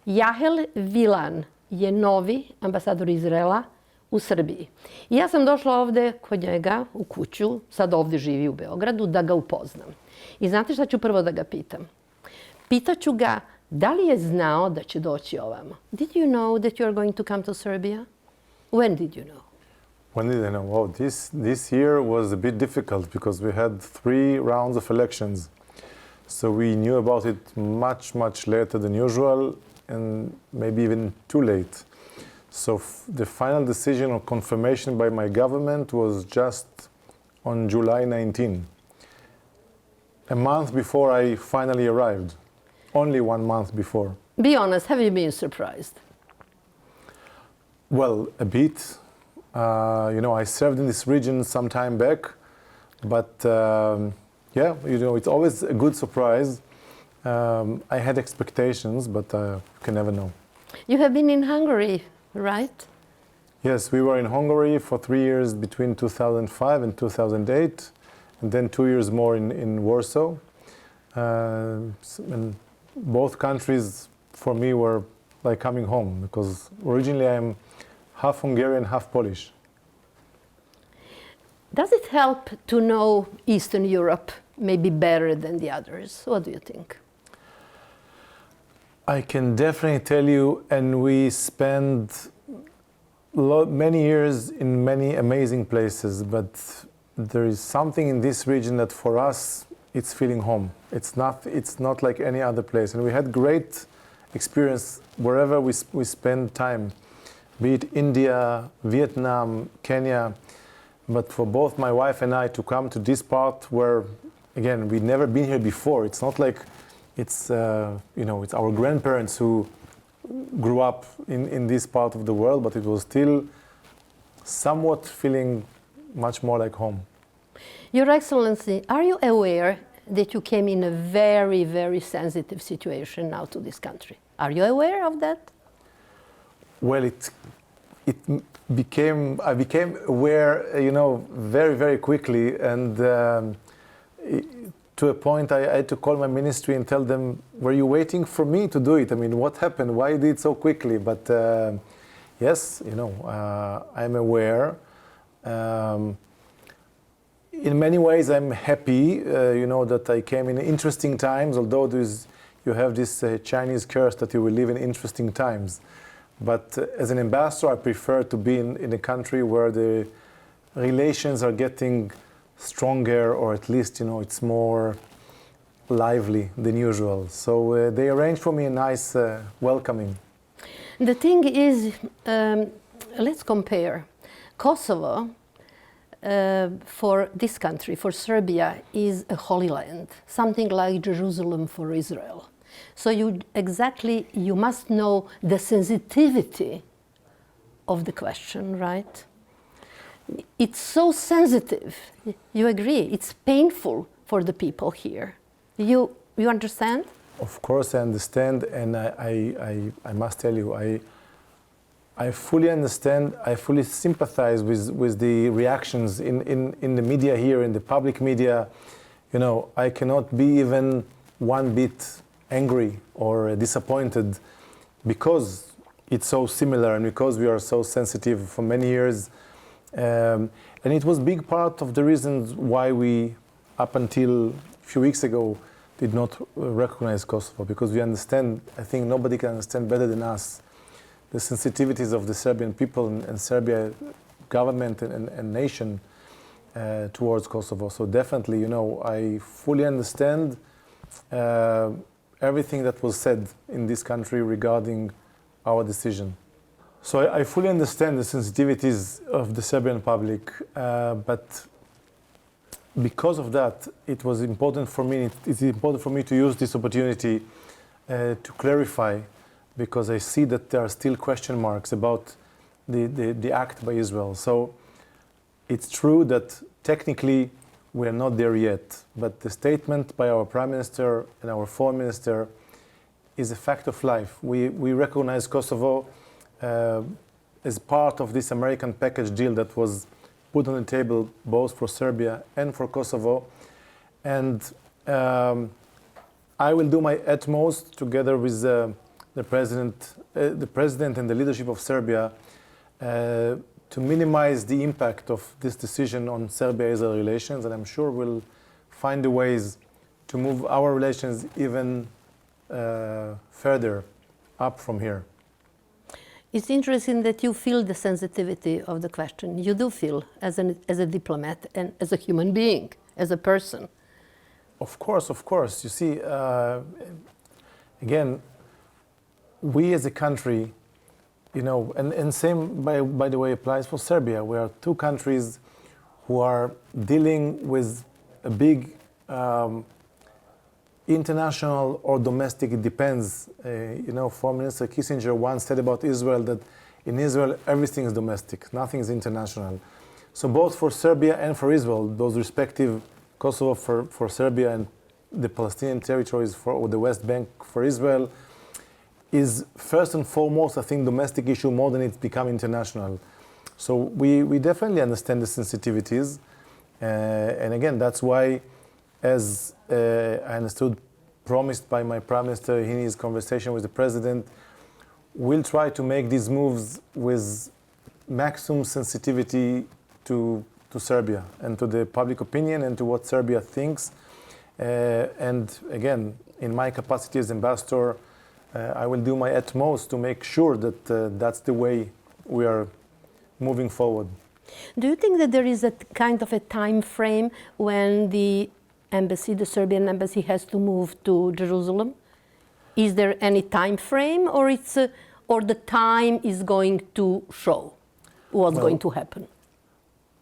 Jahel Vilan je novi ambasador Izraela u Srbiji. I ja sam došla ovde kod njega u kuću, sad ovde živi u Beogradu, da ga upoznam. I znate šta ću prvo da ga pitam? Pitaću ga da li je znao da će doći ovamo. Did you know that you are going to come to Serbia? When did you know? When did I know? Oh, this year was a bit difficult because we had 3 rounds of elections. So we knew about it much later than usual and maybe even too late. So the final decision or confirmation by my government was just on July 19, a month before I finally arrived. Only 1 month before. Be honest, have you been surprised? Well, a bit. I served in this region some time back, but yeah, it's always a good surprise. I had expectations, but you can never know. You have been in Hungary, right? Yes, we were in Hungary for 3 years between 2005 and 2008, and then 2 years more in Warsaw. And both countries for me were like coming home because originally I'm half Hungarian, half Polish. Does it help to know Eastern Europe maybe better than the others? What do you think? I can definitely tell you, and we spent many years in many amazing places, but there is something in this region that for us, it's feeling home. It's not like any other place. And we had great experience wherever we spend time, be it India, Vietnam, Kenya. But for both my wife and I to come to this part where, again, we'd never been here before. It's not like it's our grandparents who grew up in this part of the world, but it was still somewhat feeling much more like home. Your Excellency, are you aware that you came in a very, very sensitive situation now to this country? Are you aware of that? Well, I became aware, very, very quickly, and to a point I had to call my ministry and tell them, were you waiting for me to do it? I mean, what happened? Why did it so quickly? But yes, I'm aware. In many ways, I'm happy, that I came in interesting times, although you have this Chinese curse that you will live in interesting times. But as an ambassador, I prefer to be in a country where the relations are getting stronger, or at least, it's more lively than usual. So they arranged for me a nice welcoming. The thing is, let's compare. Kosovo, for this country, for Serbia, is a holy land, something like Jerusalem for Israel. So you must know the sensitivity of the question, right? It's so sensitive. You agree? It's painful for the people here. You understand? Of course I understand, and I must tell you, I fully understand, I fully sympathize with the reactions in the media here, in the public media. I cannot be even one bit angry or disappointed because it's so similar and because we are so sensitive for many years. And it was a big part of the reasons why we, up until a few weeks ago, did not recognize Kosovo, because we understand, I think nobody can understand better than us, the sensitivities of the Serbian people and Serbia government and nation towards Kosovo. So definitely, I fully understand everything that was said in this country regarding our decision. So I fully understand the sensitivities of the Serbian public, but because of that, it was important for me. It's important for me to use this opportunity to clarify, because I see that there are still question marks about the act by Israel. So it's true that technically we are not there yet, but the statement by our Prime Minister and our Foreign Minister is a fact of life. We recognize Kosovo as part of this American package deal that was put on the table both for Serbia and for Kosovo. And I will do my utmost together with the president and the leadership of Serbia to minimize the impact of this decision on Serbia-Israel relations, and I'm sure we'll find the ways to move our relations even further up from here. It's interesting that you feel the sensitivity of the question. You do feel as a diplomat and as a human being, as a person. Of course, of course. You see, again, we as a country, you know, and same, by the way, applies for Serbia. We are two countries who are dealing with a big international or domestic, it depends. You know, Foreign Minister Kissinger once said about Israel that in Israel everything is domestic, nothing is international. So both for Serbia and for Israel, those respective Kosovo for Serbia and the Palestinian territories or the West Bank for Israel, is first and foremost, I think, domestic issue more than it's become international. So we definitely understand the sensitivities. And again, that's why, as I understood, promised by my Prime Minister in his conversation with the President, we'll try to make these moves with maximum sensitivity to Serbia and to the public opinion and to what Serbia thinks. And again, in my capacity as ambassador, I will do my utmost to make sure that that's the way we are moving forward. Do you think that there is a kind of a time frame when the embassy, the Serbian embassy, has to move to Jerusalem? Is there any time frame, or or the time is going to show what's going to happen?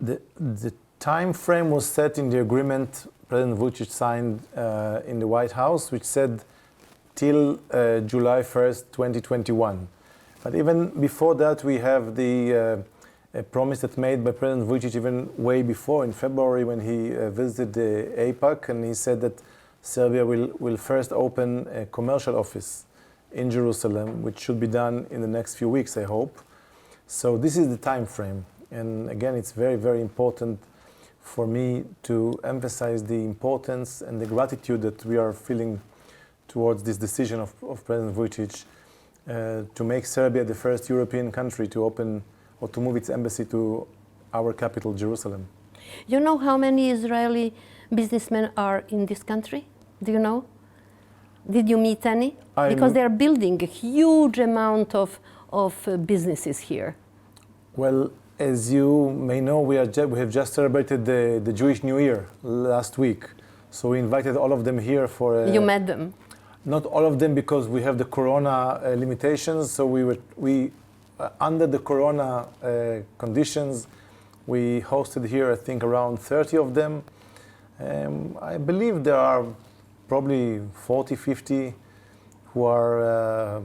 The time frame was set in the agreement President Vučić signed in the White House, which said till July 1st, 2021. But even before that, we have the promise that's made by President Vučić even way before, in February, when he visited the AIPAC, and he said that Serbia will first open a commercial office in Jerusalem, which should be done in the next few weeks, I hope. So this is the time frame. And again, it's very, very important for me to emphasize the importance and the gratitude that we are feeling towards this decision of President Vučić to make Serbia the first European country to open or to move its embassy to our capital, Jerusalem. You know how many Israeli businessmen are in this country? Do you know? Did you meet any? Because they are building a huge amount of businesses here. Well, as you may know, we have just celebrated the Jewish New Year last week. So we invited all of them here for... You met them? Not all of them, because we have the Corona limitations. So we under the Corona conditions, we hosted here, I think, around 30 of them. I believe there are probably 40, 50 who are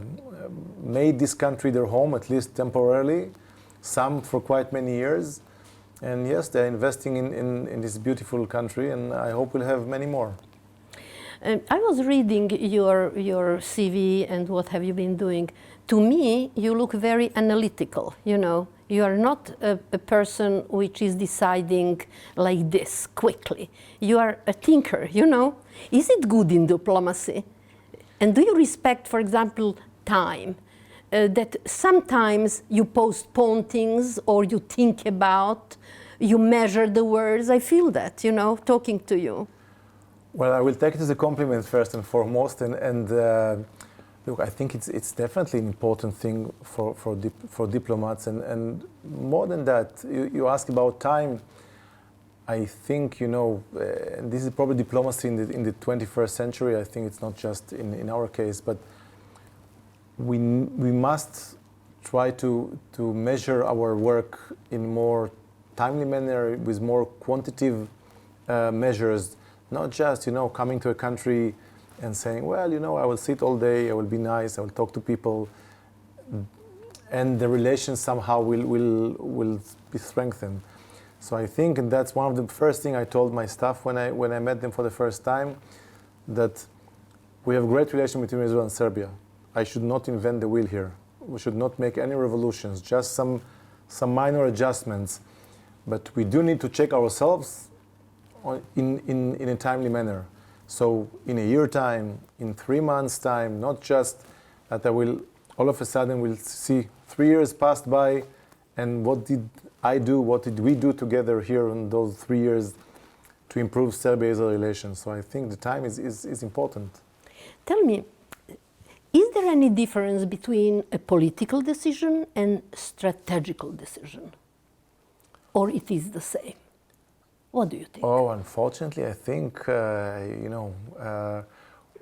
made this country their home, at least temporarily, some for quite many years. And yes, they're investing in this beautiful country, and I hope we'll have many more. I was reading your CV and what have you been doing. To me, you look very analytical, you know. You are not a person which is deciding like this quickly. You are a thinker, you know. Is it good in diplomacy? And do you respect, for example, time? That sometimes you postpone things or you think about, you measure the words. I feel that, you know, talking to you. Well, I will take it as a compliment first and foremost, and look, I think it's definitely an important thing for diplomats, and more than that, you ask about time. I think, you know, and this is probably diplomacy in the 21st century. I think it's not just in our case, but we must try to measure our work in more timely manner, with more quantitative measures. Not just, you know, coming to a country and saying, well, you know, I will sit all day, I will be nice, I will talk to people, and the relations somehow will be strengthened. So I think, and that's one of the first thing I told my staff when I met them for the first time, that we have a great relation between Israel and Serbia. I should not invent the wheel here. We should not make any revolutions, just some minor adjustments. But we do need to check ourselves in a timely manner. So in a year time, in 3 months time, not just that I will all of a sudden will see 3 years passed by, and what did I do, what did we do together here in those 3 years to improve Serbia-Israel relations. So I think the time is important. Tell me, is there any difference between a political decision and strategical decision? Or it is the same? What do you think? Oh, unfortunately, I think,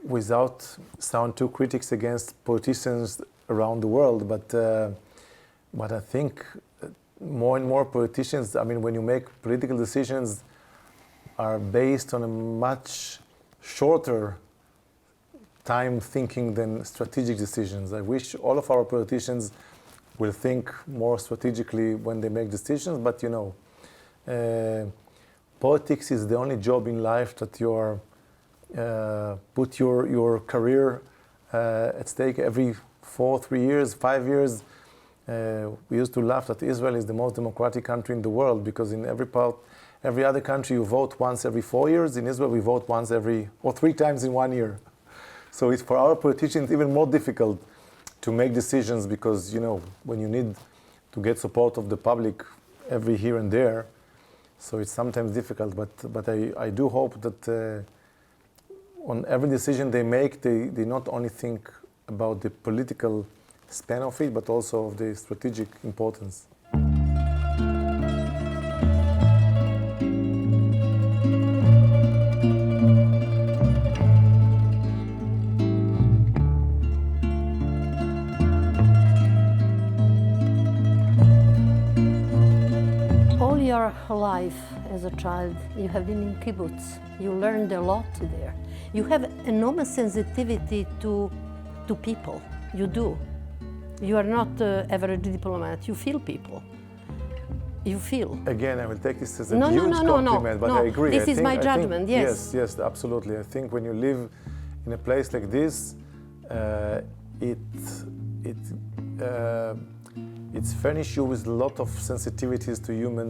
without sound too critics against politicians around the world, but I think more and more politicians, I mean, when you make political decisions, are based on a much shorter time thinking than strategic decisions. I wish all of our politicians will think more strategically when they make decisions, but politics is the only job in life that you are put your career at stake every 3 years, 5 years. We used to laugh that Israel is the most democratic country in the world because in every other country you vote once every 4 years. In Israel we vote once or 3 times in 1 year. So it's for our politicians even more difficult to make decisions because when you need to get support of the public every here and there, so it's sometimes difficult. But I do hope that on every decision they make, they not only think about the political span of it, but also of the strategic importance. All your life as a child, you have been in kibbutz. You learned a lot there. You have enormous sensitivity to people. You do. You are not the average diplomat. You feel people. You feel. Again, I will take this as a huge compliment, but I agree. This is my judgment, yes. Yes, absolutely. I think when you live in a place like this, it's furnished you with a lot of sensitivities to human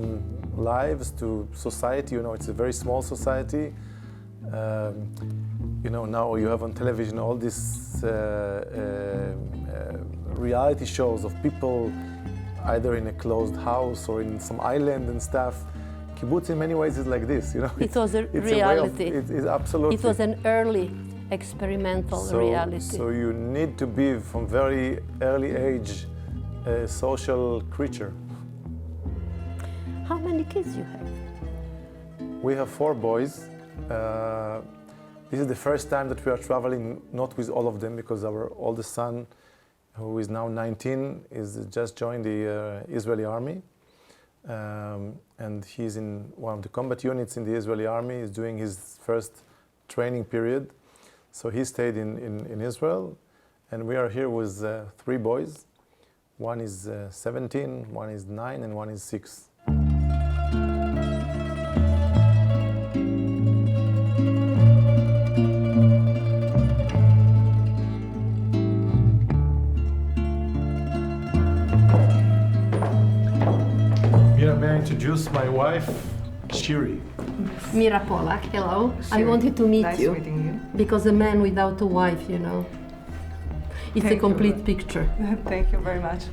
lives, to society. It's a very small society. Now you have on television all these reality shows of people either in a closed house or in some island and stuff. Kibbutz in many ways is like this, It was a reality. It's absolutely. It was an early experimental reality. So you need to be from very early age a social creature. How many kids you have? We have 4 boys. This is the first time that we are traveling not with all of them because our oldest son, who is now 19, is just joined the Israeli army. And he's in one of the combat units in the Israeli army. He's doing his first training period. So he stayed in Israel. And we are here with 3 boys. One is 17, one is 9, and one is 6. Mira, may I introduce my wife, Shiri. Mira Polak, hello. Shiri. I wanted to meet you. Nice meeting you. Because a man without a wife, it's a complete picture. Thank you very much.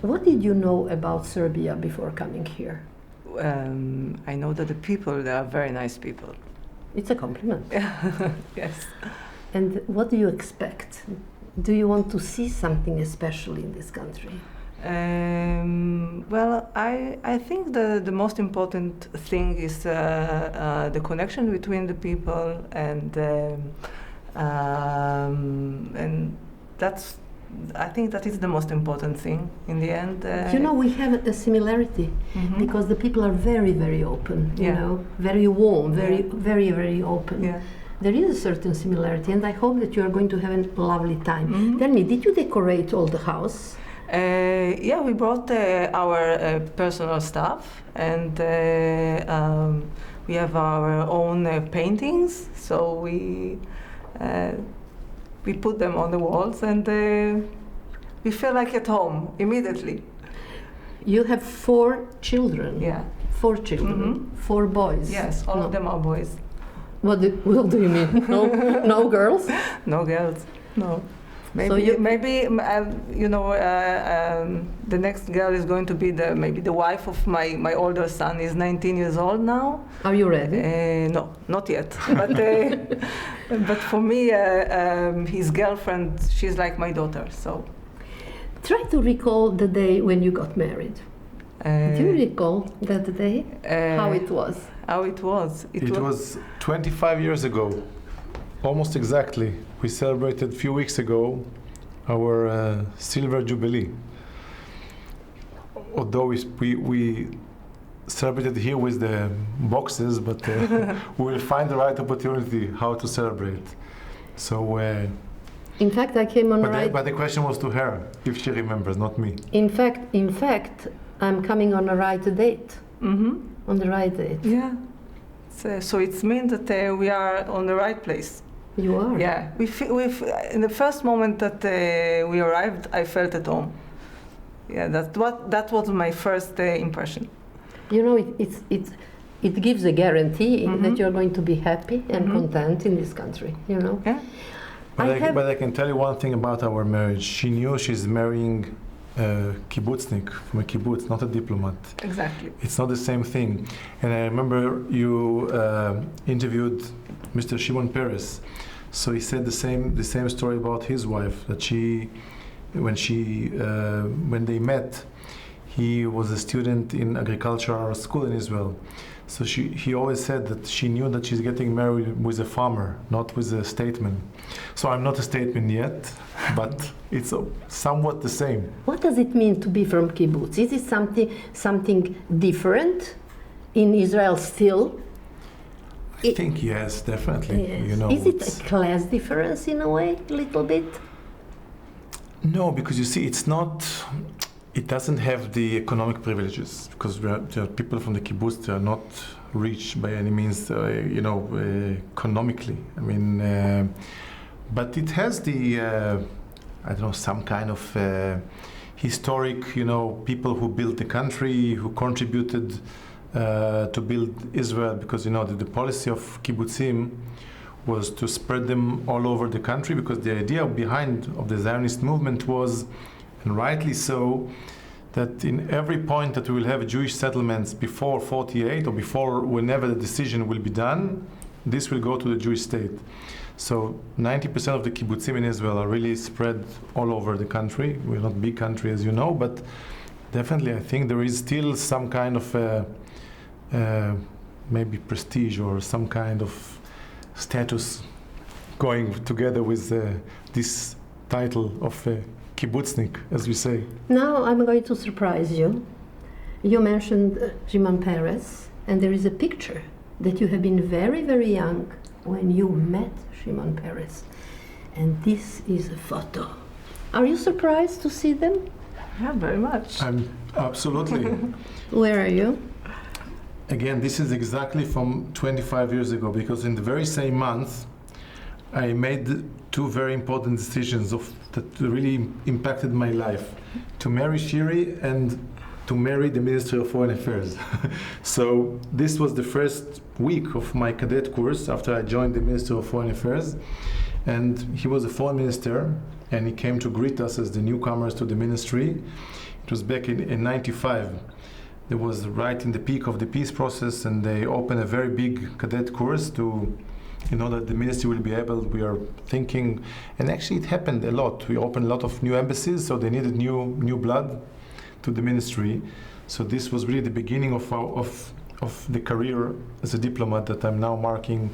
What did you know about Serbia before coming here? I know that the people, they are very nice people. It's a compliment. Yes. And what do you expect? Do you want to see something especial in this country? Well, I think the most important thing is the connection between the people, and I think that is the most important thing in the end. We have a similarity because the people are very, very open, very warm, very, very, very open. Yeah. There is a certain similarity, and I hope that you are going to have a lovely time. Tell me, did you decorate all the house? Yeah, we brought our personal stuff, and we have our own paintings, so we put them on the walls, and we feel like at home immediately. You have 4 children. Yeah. 4 children. 4 boys. Yes, all of them are boys. What do you mean? No girls? No girls. No. Maybe the next girl is going to be maybe the wife of my older son. He's 19 years old now. Are you ready? No, not yet. But for me, his girlfriend, she's like my daughter. So try to recall the day when you got married. Do you recall that day? How it was? How it was? It was 25 years ago, almost exactly. We celebrated a few weeks ago our silver jubilee. Although we celebrated here with the boxes, but we will find the right opportunity how to celebrate. So. In fact, I came on but the question was to her, if she remembers, not me. In fact, I'm coming on the right date. Mm-hmm. On the right date. Yeah. So it means that we are on the right place. You are. Yeah. In the first moment that we arrived, I felt at home. Yeah. That was my first impression. You know, it gives a guarantee that you're going to be happy and content in this country. You know. Yeah. But I can tell you one thing about our marriage. She knew she's marrying a kibbutznik from a kibbutz, not a diplomat. Exactly. It's not the same thing. And I remember you interviewed Mr. Shimon Peres. So he said the same story about his wife, that when they met, he was a student in agricultural school in Israel. So he always said that she knew that she's getting married with a farmer, not with a statesman. So I'm not a statesman yet, but it's somewhat the same. What does it mean to be from kibbutz? Is it something different in Israel still? I think yes, definitely. Yes. You know, is it a class difference in a way, a little bit? No, because you see, it doesn't have the economic privileges, because people from the kibbutz are not rich by any means, economically. I mean, but it has the, some kind of historic, people who built the country, who contributed to build Israel, because, the policy of kibbutzim was to spread them all over the country, because the idea behind of the Zionist movement was, and rightly so, that in every point that we will have Jewish settlements before 48 or before whenever the decision will be done, this will go to the Jewish state. So 90% of the kibbutzim in Israel are really spread all over the country. We're not a big country, as you know, but definitely I think there is still some kind of maybe prestige or some kind of status going together with this title of kibbutznik, as we say. Now I'm going to surprise you. You mentioned Shimon Peres, and there is a picture that you have been very, very young when you met Shimon Peres. And this is a photo. Are you surprised to see them? Yeah, very much. I'm absolutely. Where are you? Again, this is exactly from 25 years ago, because in the very same month, I made two very important decisions that really impacted my life: to marry Shiri and to marry the Ministry of Foreign Affairs. So this was the first week of my cadet course after I joined the Ministry of Foreign Affairs, and he was a foreign minister, and he came to greet us as the newcomers to the ministry. It was back in 95. It was right in the peak of the peace process, and they opened a very big cadet course that the ministry will be able, we are thinking, and actually it happened a lot. We opened a lot of new embassies, so they needed new blood to the ministry. So this was really the beginning of the career as a diplomat that I'm now marking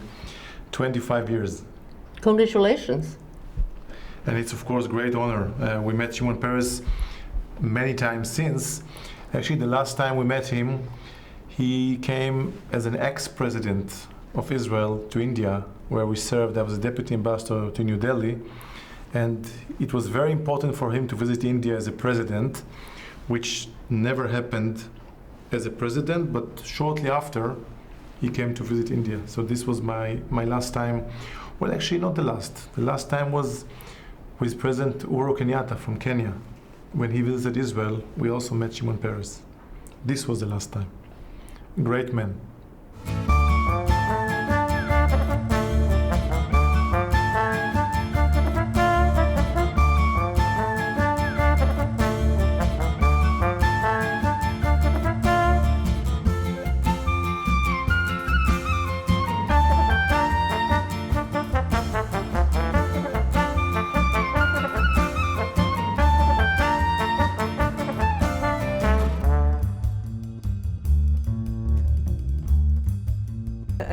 25 years. Congratulations. And it's of course a great honor. We met Shimon Peres many times since. Actually, the last time we met him, he came as an ex-president of Israel to India, where we served. I was a deputy ambassador to New Delhi, and it was very important for him to visit India as a president, which never happened as a president, but shortly after he came to visit India. So this was my last time. Well, actually not the last. The last time was with President Uhuru Kenyatta from Kenya. When he visited Israel, we also met Shimon Peres. This was the last time. Great man.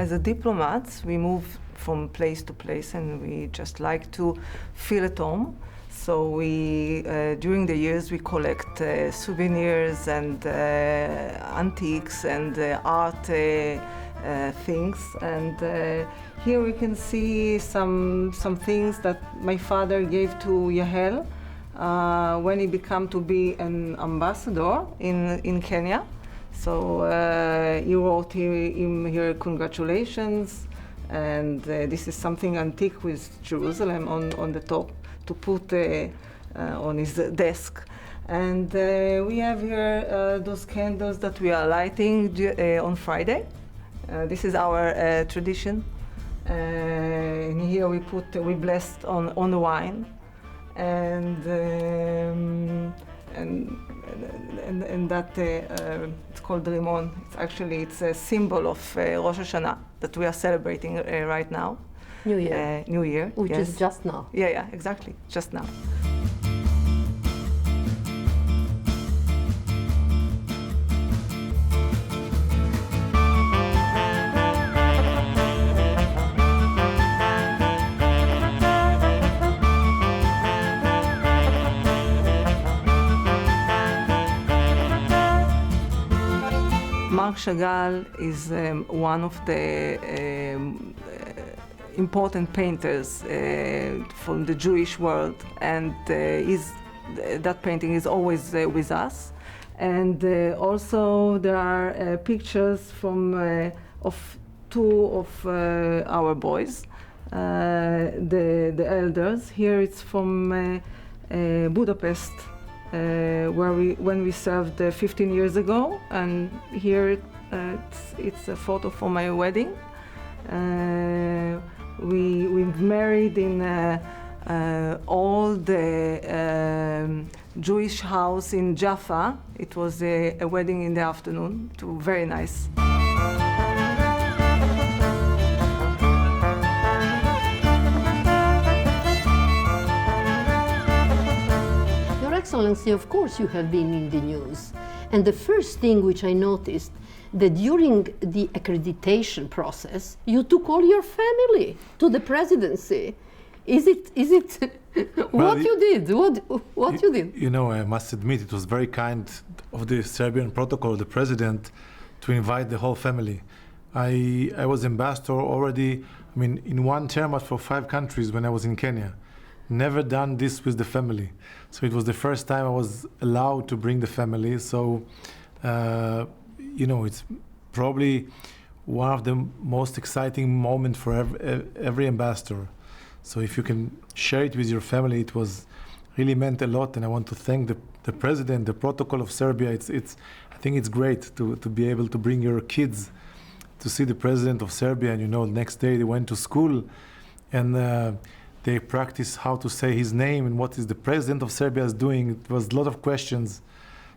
as a diplomat, we move from place to place, and we just like to feel at home. So we, during the years, we collect souvenirs and antiques and art things. And here we can see some things that my father gave to Jahel when he became to be an ambassador in Kenya. So he wrote him here, congratulations, and this is something antique with Jerusalem on the top to put on his desk. And we have here those candles that we are lighting on Friday. This is our tradition. And here we blessed on the wine, and that it's called Rimon. It's a symbol of Rosh Hashanah that we are celebrating right now. New Year. New Year, Which yes. is just now. Yeah, exactly, just now. Marc Chagall is one of the important painters from the Jewish world, and that painting is always with us. And also there are pictures from of two of our boys, the elders. Here it's from Budapest, when we served 15 years ago, and here it's a photo for my wedding. We married in old Jewish house in Jaffa. It was a wedding in the afternoon, very nice. Your Excellency, of course you have been in the news. And the first thing which I noticed, that during the accreditation process, you took all your family to the presidency. Is it what you did? What you did? You know, I must admit it was very kind of the Serbian protocol, the president, to invite the whole family. I was ambassador already, I mean, in one term for 5 countries when I was in Kenya. Never done this with the family. So it was the first time I was allowed to bring the family. So, you know, it's probably one of the most exciting moments for every ambassador. So if you can share it with your family, it was really meant a lot. And I want to thank the president, the protocol of Serbia. I think it's great to be able to bring your kids to see the president of Serbia. And you know, next day they went to school and they practiced how to say his name and what is the president of Serbia is doing. It was a lot of questions.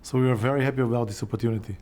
So we were very happy about this opportunity.